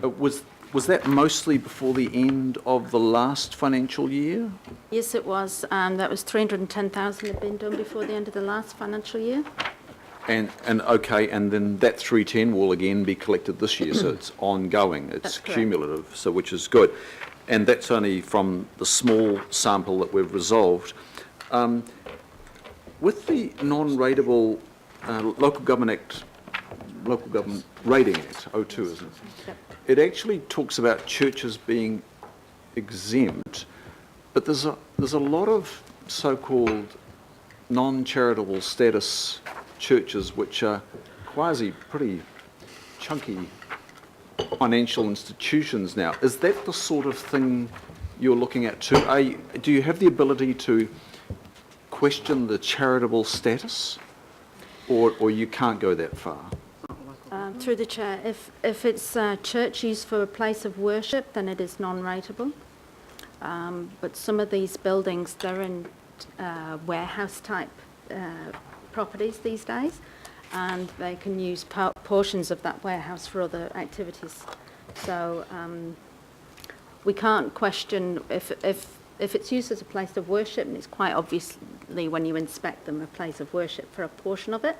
Was that mostly before the end of the last financial year? Yes, it was. That was 310,000 had been done before the end of the last financial year. And okay, and then that 310 will again be collected this year, so it's ongoing, it's cumulative, so which is good. And that's only from the small sample that we've resolved. With the non-rateable Local Government Rating Act, 02, isn't it? Yep. It actually talks about churches being exempt, but there's a lot of so-called non-charitable status churches which are pretty chunky financial institutions now. Is that the sort of thing you're looking at too? Do you have the ability to question the charitable status, or you can't go that far? Through the chair, if it's church used for a place of worship, then it is non-rateable. But some of these buildings, they're in warehouse type properties these days, and they can use portions of that warehouse for other activities. So we can't question if it's used as a place of worship, and it's quite obviously when you inspect them a place of worship for a portion of it,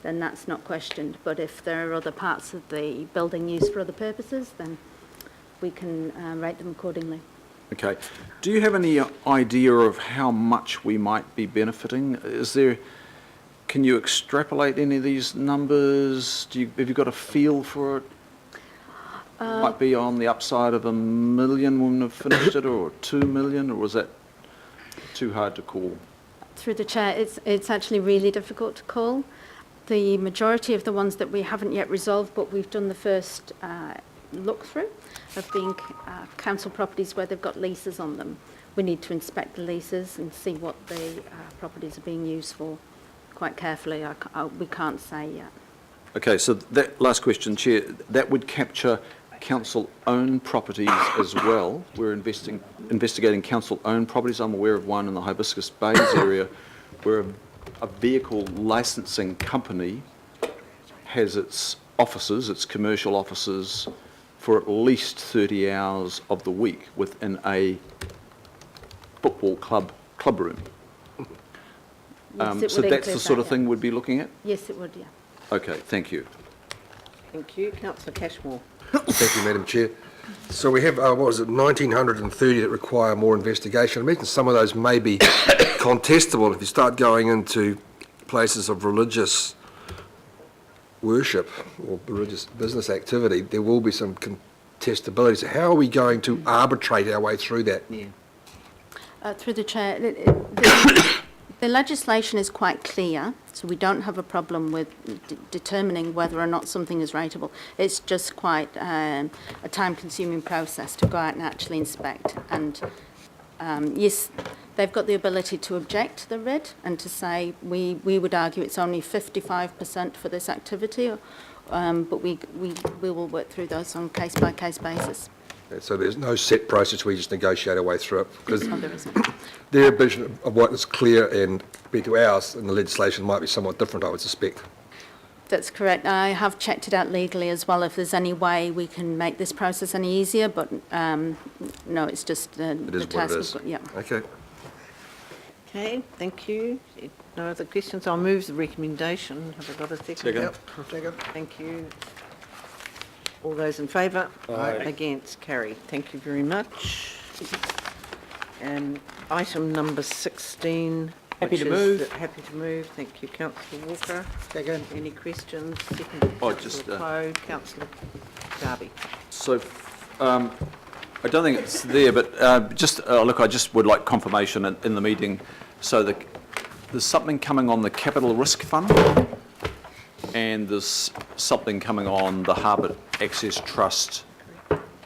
then that's not questioned. But if there are other parts of the building used for other purposes, then we can rate them accordingly. Okay. Do you have any idea of how much we might be benefiting? Can you extrapolate any of these numbers? Have you got a feel for it? Might be on the upside of $1 million when we've finished it, or 2 million, or was that too hard to call? Through the chair, it's actually really difficult to call. The majority of the ones that we haven't yet resolved, but we've done the first look through, have been council properties where they've got leases on them. We need to inspect the leases and see what the properties are being used for quite carefully. We can't say yet. Okay, so that last question, Chair, that would capture council-owned properties as well. We're investigating council-owned properties. I'm aware of one in the Hibiscus Bays area where a vehicle licensing company has its offices, its commercial offices, for at least 30 hours of the week within a football club room. Yes, so that's the sort of thing we'd be looking at? Yes, it would, yeah. Okay, thank you. Thank you. Councillor Cashmore. Thank you, Madam Chair. So we have, 1,930 that require more investigation. I imagine some of those may be contestable if you start going into places of religious worship or religious business activity. There will be some contestability. So how are we going to arbitrate our way through that? Yeah. Through the chair, the legislation is quite clear, so we don't have a problem with determining whether or not something is rateable. It's just quite a time-consuming process to go out and actually inspect. And yes, they've got the ability to object to the RID and to say we would argue it's only 55% for this activity, but we will work through those on case-by-case basis. So there's no set process, we just negotiate our way through it. Because there isn't. Their vision of what is clear and compared to ours in the legislation might be somewhat different, I would suspect. That's correct. I have checked it out legally as well, if there's any way we can make this process any easier, but no, it's just the task we've got. Yeah. Okay. Okay, thank you. No other questions. I'll move the recommendation. Have I got a second? Second. Yep, second. Thank you. All those in favour? Aye. Against? Carried. Thank you very much. And item number 16. Happy to move. Happy to move. Thank you, Councillor Walker. Second. Any questions? Second, Councillor Poe. Councillor Darby. So I don't think it's there, but look, I just would like confirmation in the meeting. So there's something coming on the Capital Risk Fund, and there's something coming on the Harbour Access Trust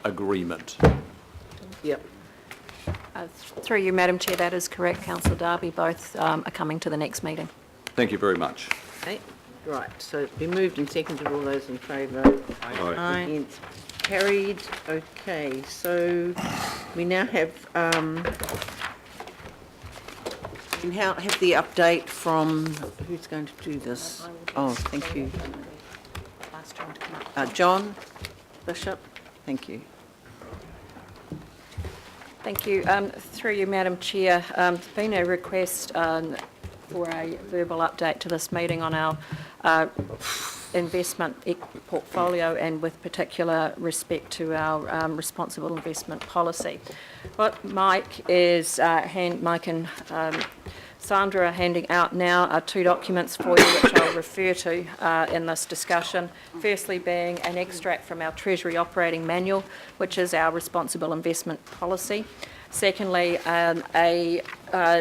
agreement. Yep. Through you, Madam Chair, that is correct, Councillor Darby. Both are coming to the next meeting. Thank you very much. Okay. Right, so it's been moved and seconded. All those in favour? Aye. Against? Carried. Okay, so we now have the update from, who's going to do this? Oh, thank you. John Bishop. Thank you. Thank you. Through you, Madam Chair, there's been a request for a verbal update to this meeting on our investment portfolio and with particular respect to our responsible investment policy. What Mike and Sandra are handing out now are two documents for you which I'll refer to in this discussion. Firstly being an extract from our Treasury Operating Manual, which is our responsible investment policy. Secondly, a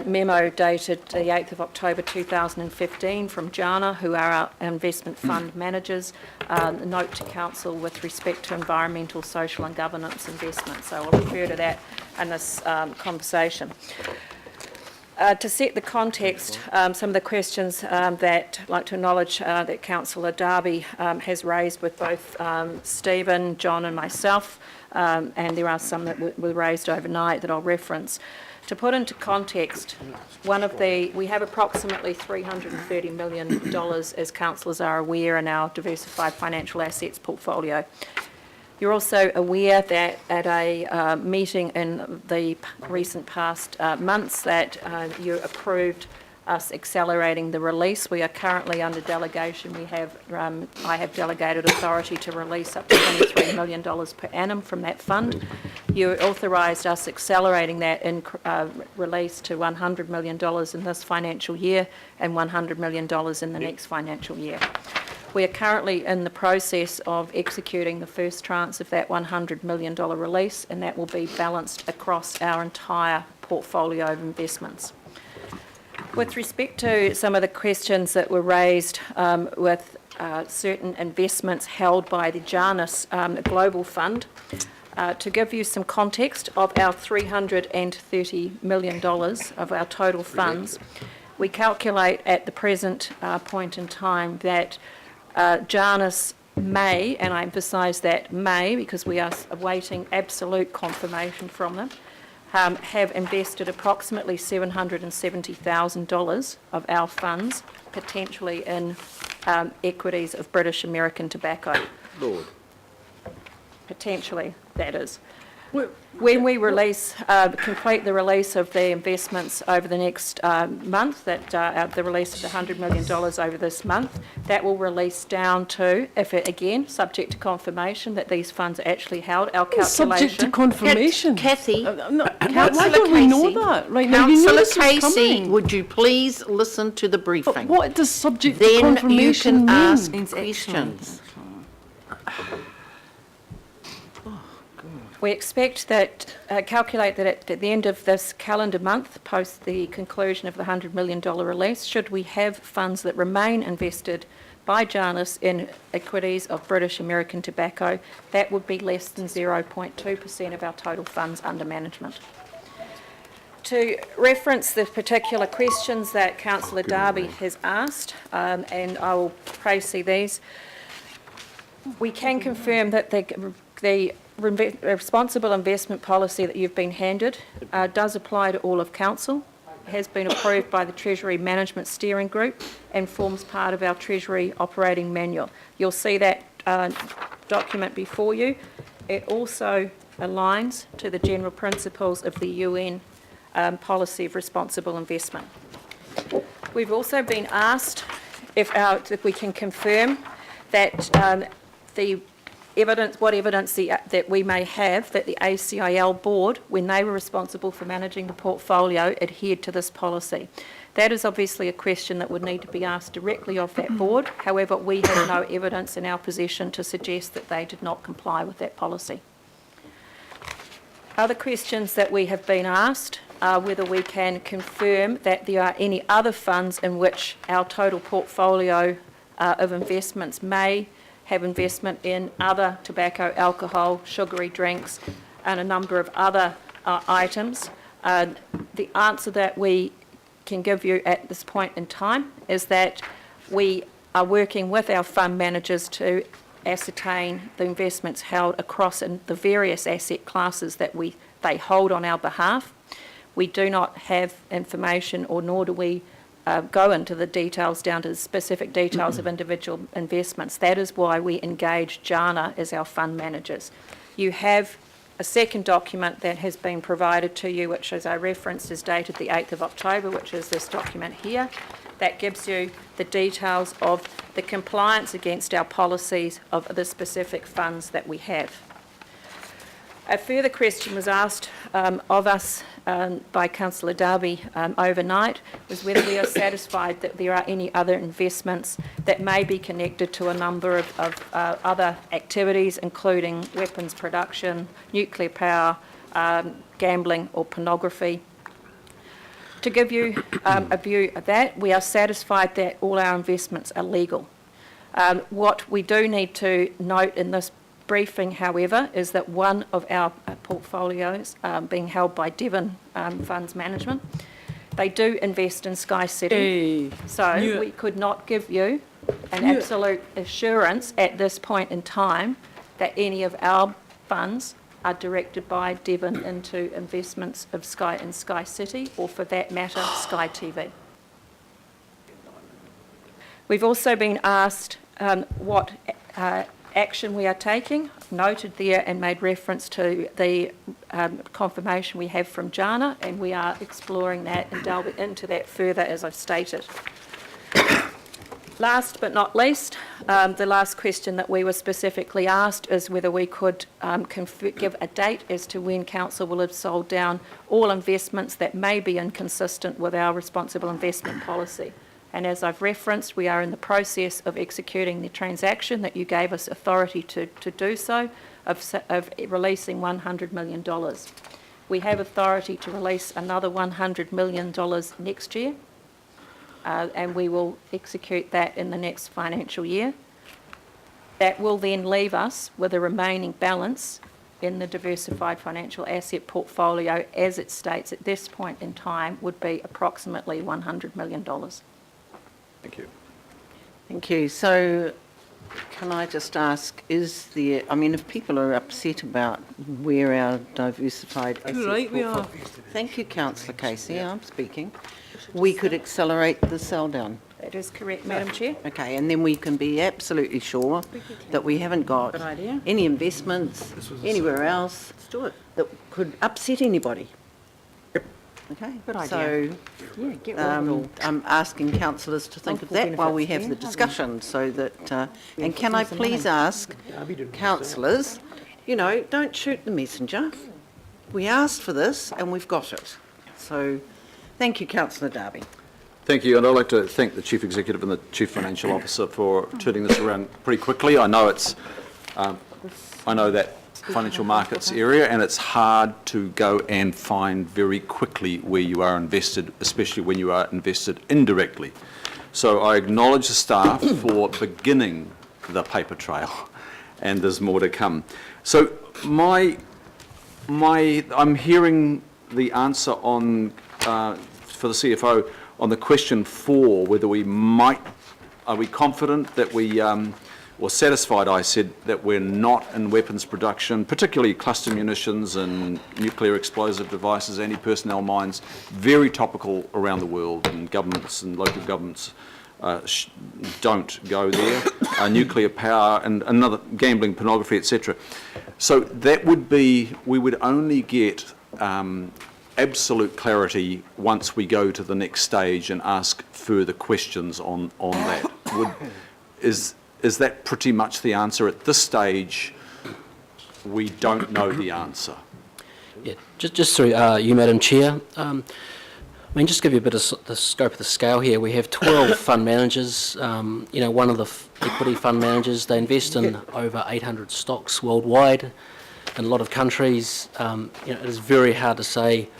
memo dated the 8th of October 2015 from JANA, who are our investment fund managers, a note to Council with respect to environmental, social and governance investments. So I'll refer to that in this conversation. To set the context, some of the questions that I'd like to acknowledge that Councillor Darby has raised with both Stephen, John and myself, and there are some that were raised overnight that I'll reference. To put into context, we have approximately $330 million, as councillors are aware, in our diversified financial assets portfolio. You're also aware that at a meeting in the recent past months that you approved us accelerating the release. We are currently under delegation. I have delegated authority to release up to $23 million per annum from that fund. You authorised us accelerating that release to $100 million in this financial year and $100 million in the next financial year. We are currently in the process of executing the first tranche of that $100 million release, and that will be balanced across our entire portfolio of investments. With respect to some of the questions that were raised with certain investments held by the Janus Global Fund, to give you some context of our $330 million of our total funds, we calculate at the present point in time that Janus may, and I emphasise that may because we are awaiting absolute confirmation from them, have invested approximately $770,000 of our funds, potentially in equities of British American Tobacco. Lord. Potentially, that is. When we complete the release of the investments over the next month, the release of the $100 million over this month, that will release down to, again, subject to confirmation that these funds are actually held, our calculation. Subject to confirmation. Kathy, Why Councillor don't we know Casey, that right now? You knew Councillor this was Casey, coming. would you please listen to the briefing? What does subject to Then you confirmation can ask mean? questions. We expect that, calculate that at the end of this calendar month, post the conclusion of the $100 million release, should we have funds that remain invested by Janus in equities of British American Tobacco, that would be less than 0.2% of our total funds under management. To reference the particular questions that Councillor Darby has asked, and I will proceed these, we can confirm that the responsible investment policy that you've been handed does apply to all of Council, has been approved by the Treasury Management Steering Group and forms part of our Treasury Operating Manual. You'll see that document before you. It also aligns to the general principles of the UN policy of responsible investment. We've also been asked if we can confirm that what evidence that we may have that the ACIL board, when they were responsible for managing the portfolio, adhered to this policy. That is obviously a question that would need to be asked directly of that board. However, we have no evidence in our possession to suggest that they did not comply with that policy. Other questions that we have been asked are whether we can confirm that there are any other funds in which our total portfolio of investments may have investment in other tobacco, alcohol, sugary drinks, and a number of other items. The answer that we can give you at this point in time is that we are working with our fund managers to ascertain the investments held across in the various asset classes that they hold on our behalf. We do not have information, or nor do we go into the details, down to the specific details of individual investments. That is why we engage JANA as our fund managers. You have a second document that has been provided to you, which, as I referenced, is dated the 8th of October, which is this document here. That gives you the details of the compliance against our policies of the specific funds that we have. A further question was asked of us by Councillor Darby overnight, was whether we are satisfied that there are any other investments that may be connected to a number of other activities, including weapons production, nuclear power, gambling or pornography. To give you a view of that, we are satisfied that all our investments are legal. What we do need to note in this briefing, however, is that one of our portfolios being held by Devon Funds Management, they do invest in Sky City. So we could not give you an absolute assurance at this point in time that any of our funds are directed by Devon into investments of Sky in Sky City, or for that matter, Sky TV. We've also been asked what action we are taking, noted there and made reference to the confirmation we have from Jana, and we are exploring that and delving into that further, as I've stated. Last but not least, the last question that we were specifically asked is whether we could give a date as to when Council will have sold down all investments that may be inconsistent with our responsible investment policy. And as I've referenced, we are in the process of executing the transaction that you gave us authority to do so, of releasing $100 million. We have authority to release another $100 million next year, and we will execute that in the next financial year. That will then leave us with a remaining balance in the diversified financial asset portfolio, as it states at this point in time, would be approximately $100 million. Thank you. Thank you. So can I just ask, if people are upset about where our diversified asset Right, we are. Thank you, Councillor Casey, I'm speaking. We could accelerate the sell down. That is correct, Madam Chair. Okay, and then we can be absolutely sure that we haven't got any investments anywhere else that could upset anybody. Okay, Good idea. so Yeah, get rid of it all. I'm asking councillors to think of that while we have the discussion, so that, and can I please ask councillors, don't shoot the messenger. We asked for this and we've got it. So, thank you, Councillor Darby. Thank you, and I'd like to thank the Chief Executive and the Chief Financial Officer for turning this around pretty quickly. I know that financial markets area, and it's hard to go and find very quickly where you are invested, especially when you are invested indirectly. So I acknowledge the staff for beginning the paper trail, and there's more to come. So I'm hearing the answer on for the CFO on the question 4, whether are we confident that we or satisfied, I said, that we're not in weapons production, particularly cluster munitions and nuclear explosive devices, anti-personnel mines, very topical around the world, and governments and local governments don't go there. Nuclear power and another gambling, pornography, etc. So that would be, we would only get absolute clarity once we go to the next stage and ask further questions on that. Is that pretty much the answer? At this stage, we don't know the answer. Yeah, just through you, Madam Chair. Just to give you a bit of the scope of the scale here, we have 12 fund managers. One of the equity fund managers, they invest in over 800 stocks worldwide in a lot of countries. It is very hard to say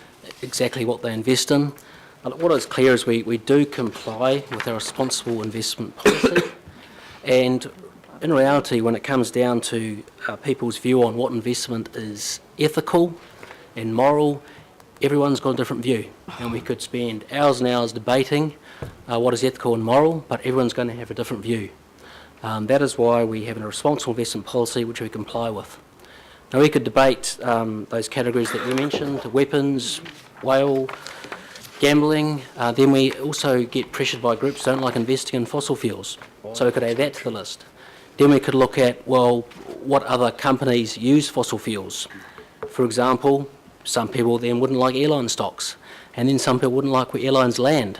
exactly what they invest in. But what is clear is we do comply with our responsible investment policy. And in reality, when it comes down to people's view on what investment is ethical and moral, everyone's got a different view. And we could spend hours and hours debating what is ethical and moral, but everyone's going to have a different view. That is why we have a responsible investment policy which we comply with. Now, we could debate those categories that you mentioned, weapons, whale, gambling. Then we also get pressured by groups who don't like investing in fossil fuels. So we could add that to the list. Then we could look at, well, what other companies use fossil fuels. For example, some people then wouldn't like airline stocks, and then some people wouldn't like where airlines land.